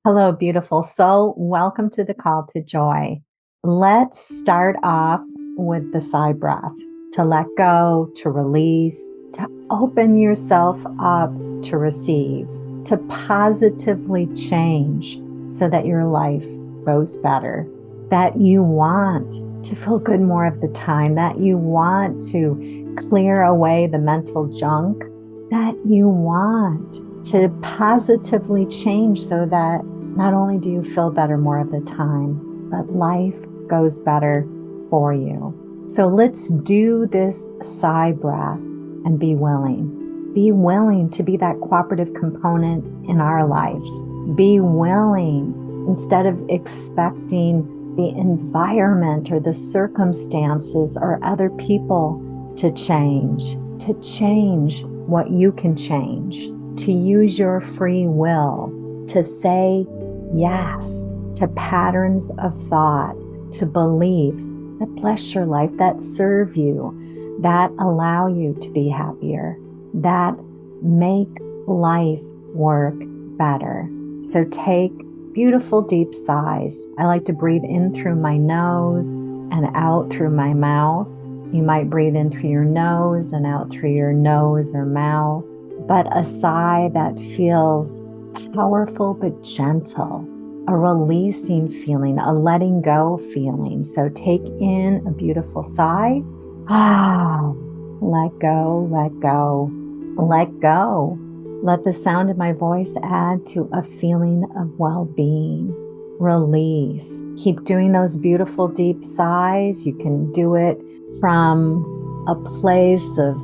Hello, beautiful soul. Welcome to the call to joy. Let's start off with the sigh breath to let go, to release, to open yourself up to receive, to positively change so that your life goes better, that you want to feel good more of the time, that you want to clear away the mental junk, that you want to positively change so that not only do you feel better more of the time, but life goes better for you. So let's do this sigh breath and be willing. Be willing to be that cooperative component in our lives. Be willing, instead of expecting the environment or the circumstances or other people to change what you can change, to use your free will, to say yes to patterns of thought, to beliefs that bless your life, that serve you, that allow you to be happier, that make life work better. So take beautiful deep sighs. I like to breathe in through my nose and out through my mouth. You might breathe in through your nose and out through your nose or mouth, but a sigh that feels powerful but gentle, a releasing feeling, a letting go feeling. So take in a beautiful sigh. Let go, let go, let go. Let the sound of my voice add to a feeling of well-being. Release. Keep doing those beautiful deep sighs. You can do it from a place of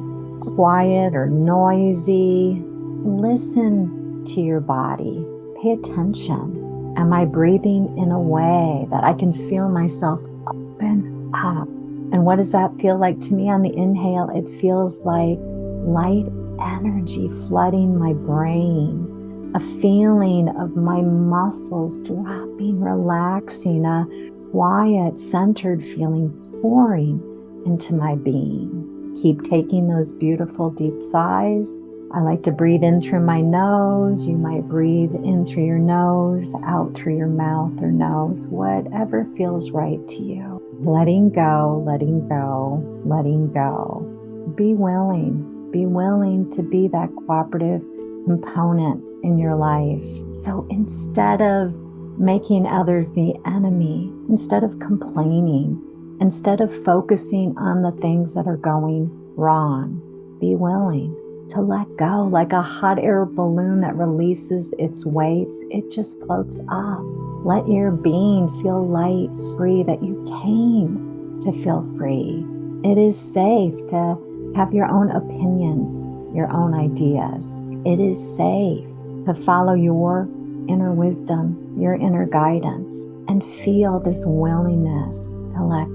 quiet or noisy. Listen to your body. Pay attention. Am I breathing in a way that I can feel myself open up? And what does that feel like to me on the inhale? It feels like light energy flooding my brain, a feeling of my muscles dropping, relaxing, a quiet, centered feeling pouring into my being. Keep taking those beautiful deep sighs. I like to breathe in through my nose. You might breathe in through your nose, out through your mouth or nose, whatever feels right to you. Letting go, letting go, letting go. Be willing to be that cooperative component in your life. So instead of making others the enemy, instead of complaining, instead of focusing on the things that are going wrong, be willing to let go. Like a hot air balloon that releases its weights, it just floats up. Let your being feel light, free, that you came to feel free. It is safe to have your own opinions, your own ideas. It is safe to follow your inner wisdom, your inner guidance, and feel this willingness to let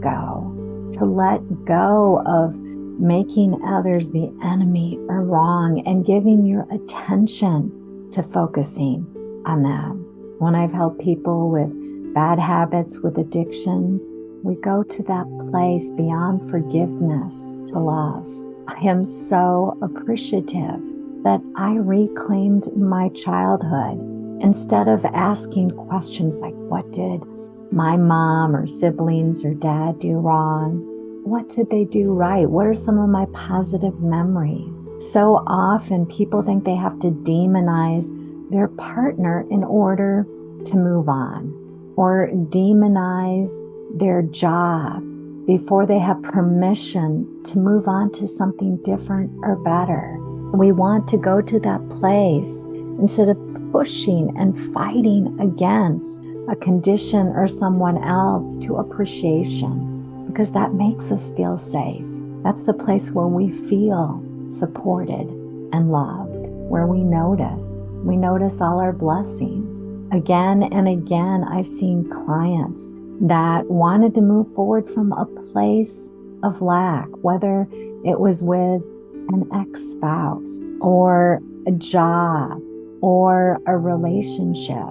go of making others the enemy or wrong, and giving your attention to focusing on them. When I've helped people with bad habits, with addictions, we go to that place beyond forgiveness to love. I am so appreciative that I reclaimed my childhood. Instead of asking questions like, what did my mom or siblings or dad do wrong? What did they do right? What are some of my positive memories? So often people think they have to demonize their partner in order to move on, or demonize their job before they have permission to move on to something different or better. We want to go to that place instead of pushing and fighting against a condition or someone else, to appreciation, because that makes us feel safe. That's the place where we feel supported and loved, where we notice all our blessings. Again and again, I've seen clients that wanted to move forward from a place of lack, whether it was with an ex-spouse or a job or a relationship,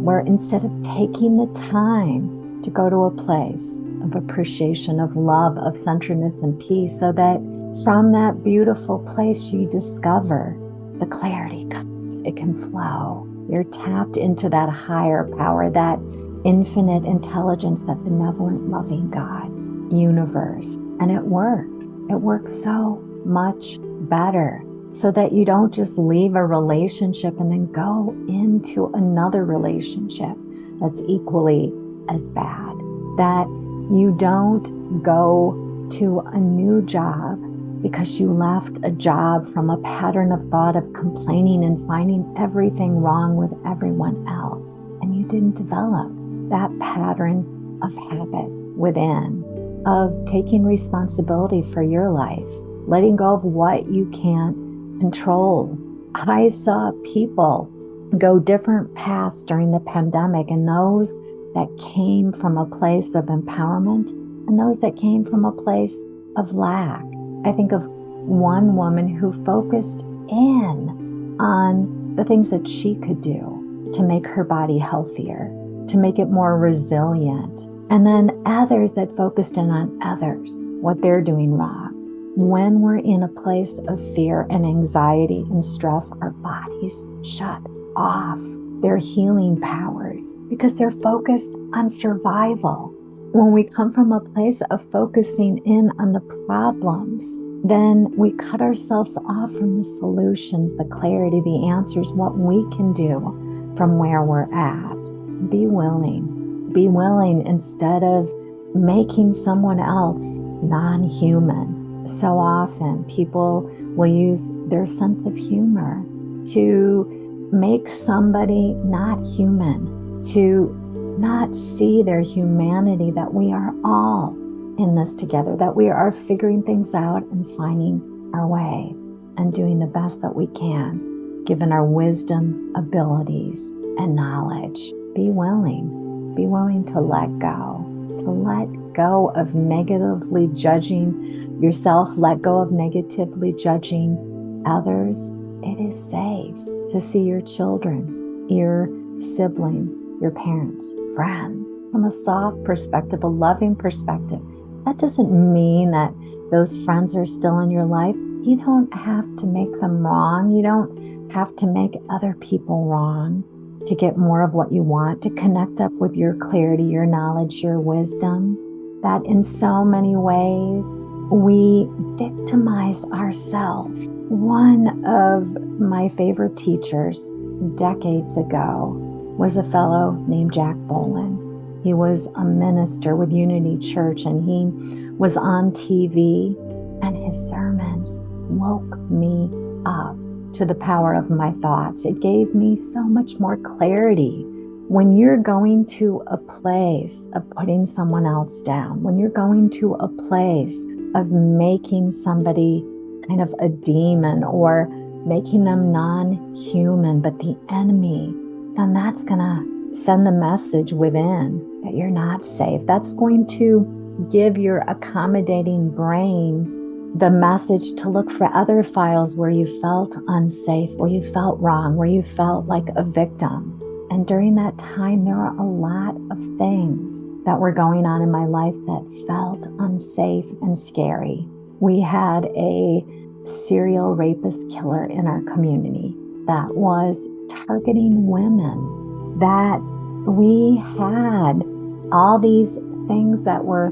where instead of taking the time to go to a place of appreciation, of love, of centeredness and peace, so that from that beautiful place you discover the clarity comes, it can flow. You're tapped into that higher power, that infinite intelligence, that benevolent, loving God, universe. And it works. It works so much better, so that you don't just leave a relationship and then go into another relationship that's equally as bad. That you don't go to a new job because you left a job from a pattern of thought of complaining and finding everything wrong with everyone else. And you didn't develop that pattern of habit within, of taking responsibility for your life, letting go of what you can't control. I saw people go different paths during the pandemic, and those that came from a place of empowerment and those that came from a place of lack. I think of one woman who focused in on the things that she could do to make her body healthier, to make it more resilient, and then others that focused in on others, what they're doing wrong. When we're in a place of fear and anxiety and stress, our bodies shut off their healing powers because they're focused on survival. When we come from a place of focusing in on the problems, then we cut ourselves off from the solutions, the clarity, the answers, what we can do from where we're at. Be willing. Be willing instead of making someone else non-human. So often people will use their sense of humor to make somebody not human, to not see their humanity, that we are all in this together, that we are figuring things out and finding our way and doing the best that we can, given our wisdom, abilities, and knowledge. Be willing to let go of negatively judging yourself, let go of negatively judging others. It is safe to see your children, your siblings, your parents, friends from a soft perspective, a loving perspective. That doesn't mean that those friends are still in your life. You don't have to make them wrong. You don't have to make other people wrong to get more of what you want, to connect up with your clarity, your knowledge, your wisdom. That in so many ways, we victimize ourselves. One of my favorite teachers decades ago was a fellow named Jack Boland. He was a minister with Unity Church, and he was on TV, and his sermons woke me up to the power of my thoughts. It gave me so much more clarity. When you're going to a place of putting someone else down, when you're going to a place of making somebody kind of a demon or making them non-human, but the enemy, then that's going to send the message within that you're not safe. That's going to give your accommodating brain the message to look for other files where you felt unsafe, where you felt wrong, where you felt like a victim. And during that time, there were a lot of things that were going on in my life that felt unsafe and scary. We had a serial rapist killer in our community that was targeting women, that we had all these things that were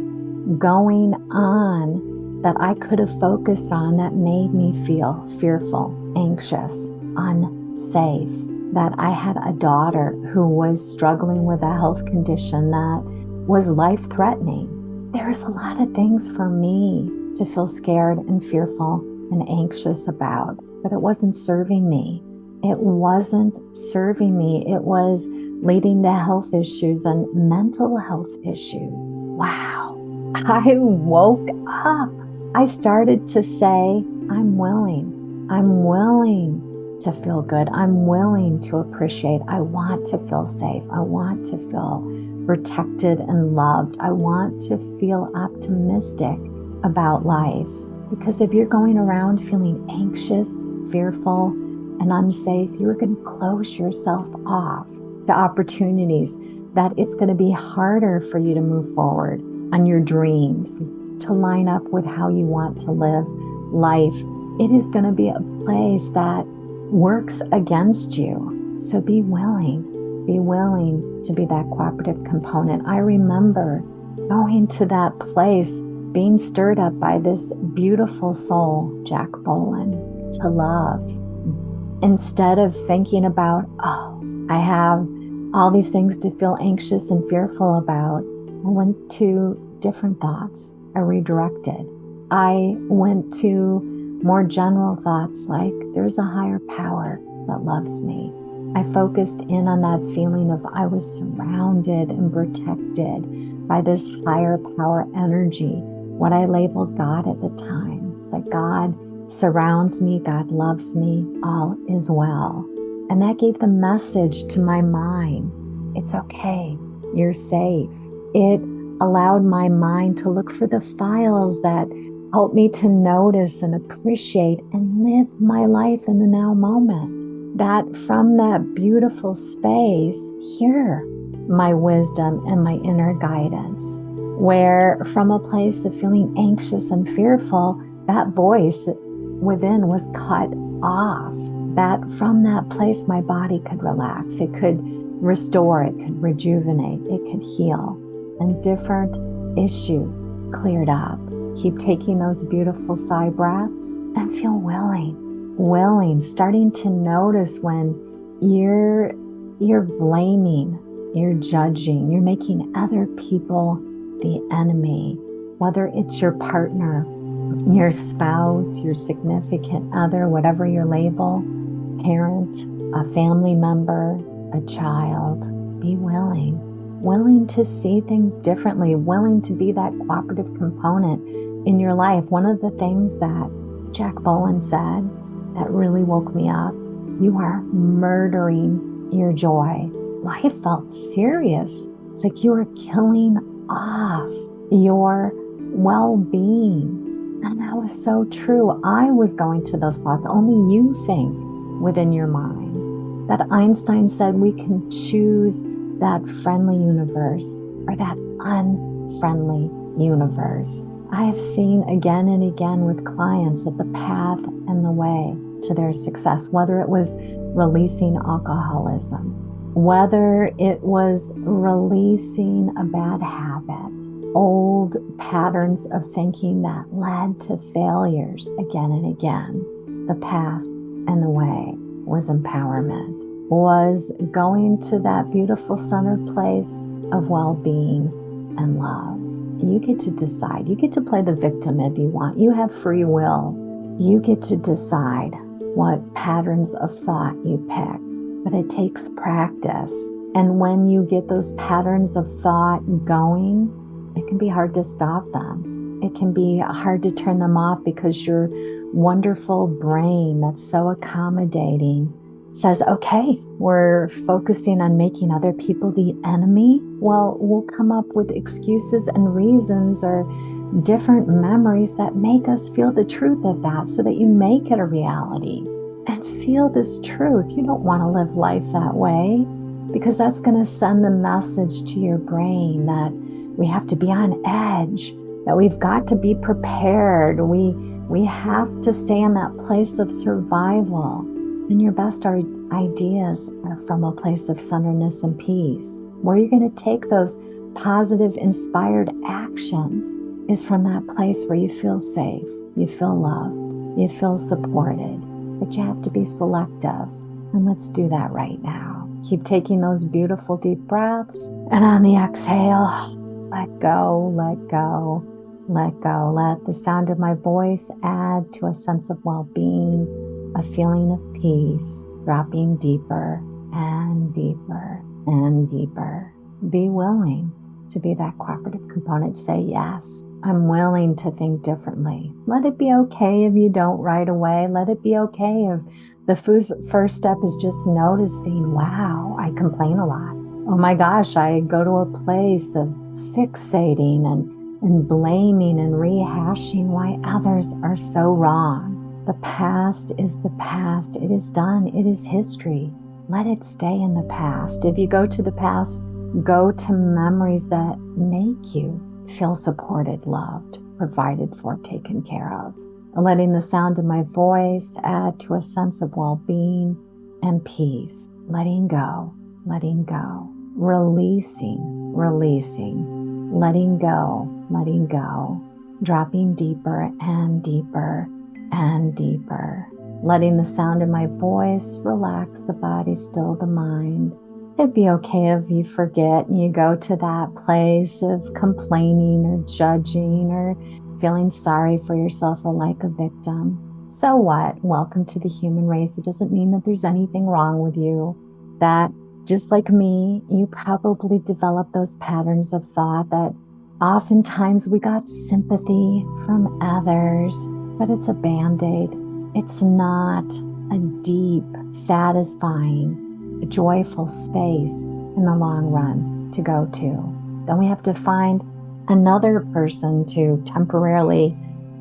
going on that I could have focused on that made me feel fearful, anxious, unsafe, that I had a daughter who was struggling with a health condition that was life-threatening. There was a lot of things for me to feel scared and fearful and anxious about, but it wasn't serving me. It wasn't serving me. It was leading to health issues and mental health issues. Wow. I woke up. I started to say, I'm willing. I'm willing to feel good. I'm willing to appreciate. I want to feel safe. I want to feel protected and loved. I want to feel optimistic about life. Because if you're going around feeling anxious, fearful, and unsafe, you're going to close yourself off to opportunities that it's going to be harder for you to move forward on your dreams, to line up with how you want to live life. It is going to be a place that works against you. So be willing to be that cooperative component. I remember going to that place, being stirred up by this beautiful soul, Jack Boland, to love. Instead of thinking about, oh, I have all these things to feel anxious and fearful about, I went to different thoughts. I redirected. I went to more general thoughts like, there's a higher power that loves me. I focused in on that feeling of I was surrounded and protected by this higher power energy, what I labeled God at the time. It's like God surrounds me, God loves me, all is well. And that gave the message to my mind, it's okay, you're safe. It allowed my mind to look for the files that help me to notice and appreciate and live my life in the now moment. That from that beautiful space, hear my wisdom and my inner guidance. Where from a place of feeling anxious and fearful, that voice within was cut off. That from that place, my body could relax. It could restore, it could rejuvenate, it could heal. And different issues cleared up. Keep taking those beautiful sigh breaths and feel willing, starting to notice when you're blaming, you're judging, you're making other people the enemy, whether it's your partner, your spouse, your significant other, whatever your label, parent, a family member, a child. Be willing to see things differently, willing to be that cooperative component in your life. One of the things that Jack Boland said that really woke me up, you are murdering your joy. Life felt serious. It's like you were killing off your well-being. And that was so true. I was going to those thoughts. Only you think within your mind. That Einstein said we can choose that friendly universe or that unfriendly universe. I have seen again and again with clients that the path and the way to their success, whether it was releasing alcoholism, whether it was releasing a bad habit, old patterns of thinking that led to failures again and again, the path and the way was empowerment, was going to that beautiful center place of well-being and love. You get to decide. You get to play the victim if you want. You have free will. You get to decide what patterns of thought you pick, but it takes practice. And when you get those patterns of thought going, it can be hard to stop them. It can be hard to turn them off because your wonderful brain that's so accommodating says, okay, we're focusing on making other people the enemy. Well, we'll come up with excuses and reasons or different memories that make us feel the truth of that so that you make it a reality and feel this truth. You don't want to live life that way because that's going to send the message to your brain that we have to be on edge, that we've got to be prepared. We have to stay in that place of survival. And your best ideas are from a place of centeredness and peace. Where you're going to take those positive, inspired actions is from that place where you feel safe, you feel loved, you feel supported. But you have to be selective. And let's do that right now. Keep taking those beautiful deep breaths. And on the exhale, let go, let go, let go. Let the sound of my voice add to a sense of well-being, a feeling of peace, dropping deeper and deeper and deeper. Be willing to be that cooperative component. Say, yes, I'm willing to think differently. Let it be okay if you don't right away. Let it be okay if the first step is just noticing, wow, I complain a lot. Oh my gosh, I go to a place of fixating and blaming and rehashing why others are so wrong. The past is the past. It is done. It is history. Let it stay in the past. If you go to the past, go to memories that make you feel supported, loved, provided for, taken care of. Letting the sound of my voice add to a sense of well-being and peace. letting go, letting go, releasing, releasing, letting go, dropping deeper and deeper and deeper, letting the sound of my voice relax the body, still the mind. It'd be okay if you forget and you go to that place of complaining or judging or feeling sorry for yourself or like a victim. So what? Welcome to the human race. It doesn't mean that there's anything wrong with you. That just like me, you probably developed those patterns of thought that oftentimes we got sympathy from others, but it's a band-aid. It's not a deep, satisfying, joyful space in the long run to go to. Then we have to find another person to temporarily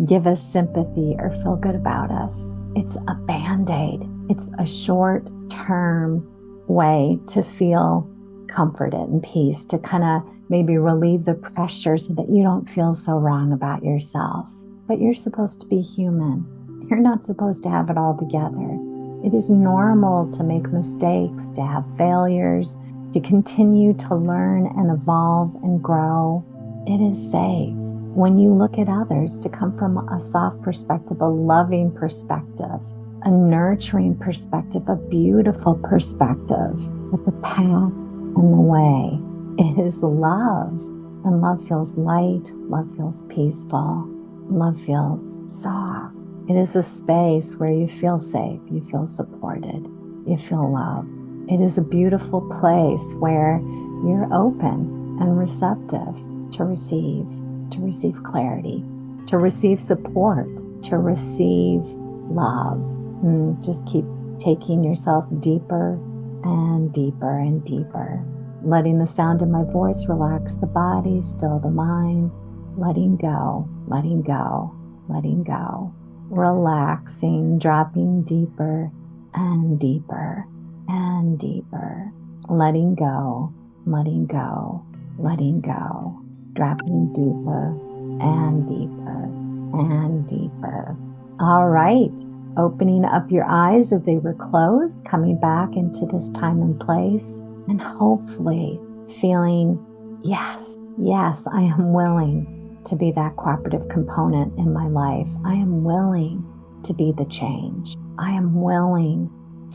give us sympathy or feel good about us. It's a band-aid. It's a short-term way to feel comforted and peace, to kind of maybe relieve the pressure so that you don't feel so wrong about yourself. But you're supposed to be human. You're not supposed to have it all together. It is normal to make mistakes, to have failures, to continue to learn and evolve and grow. It is safe when you look at others to come from a soft perspective, a loving perspective, a nurturing perspective, a beautiful perspective. But the path and the way is love. And love feels light, love feels peaceful, love feels soft. It is a space where you feel safe, you feel supported, you feel loved. It is a beautiful place where you're open and receptive to receive clarity, to receive support, to receive love. And just keep taking yourself deeper and deeper and deeper, letting the sound of my voice relax the body, still the mind, letting go, letting go, letting go, relaxing, dropping deeper and deeper and deeper, letting go, letting go, letting go, dropping deeper and deeper and deeper. All right, opening up your eyes if they were closed, coming back into this time and place, and hopefully feeling, yes, I am willing to be that cooperative component in my life. I am willing to be the change. I am willing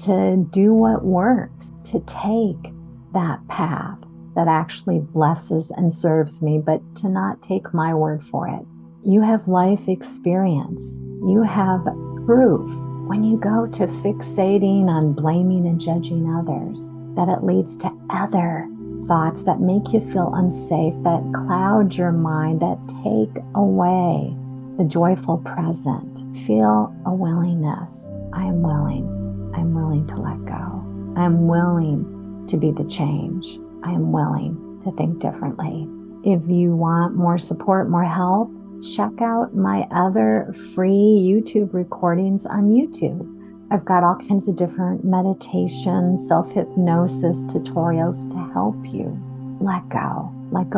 to do what works, to take that path that actually blesses and serves me, but to not take my word for it. You have life experience. You have proof when you go to fixating on blaming and judging others, that it leads to other thoughts that make you feel unsafe, that cloud your mind, that take away the joyful present. Feel a willingness. I am willing. I'm willing to let go. I'm willing to be the change. I am willing to think differently. If you want more support, more help, check out my other free YouTube recordings on YouTube. I've got all kinds of different meditation, self-hypnosis tutorials to help you let go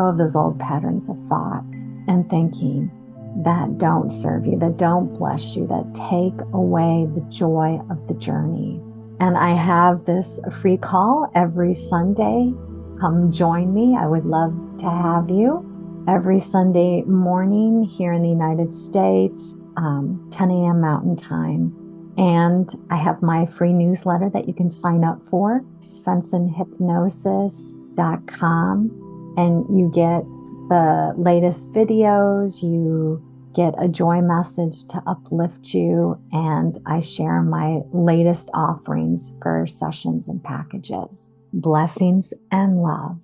of those old patterns of thought and thinking that don't serve you, that don't bless you, that take away the joy of the journey. And I have this free call every Sunday. Come join me. I would love to have you. Every Sunday morning here in the United States, 10 a.m. Mountain Time. And I have my free newsletter that you can sign up for, svensonhypnosis.com. And you get the latest videos, you get a joy message to uplift you, and I share my latest offerings for sessions and packages. Blessings and love.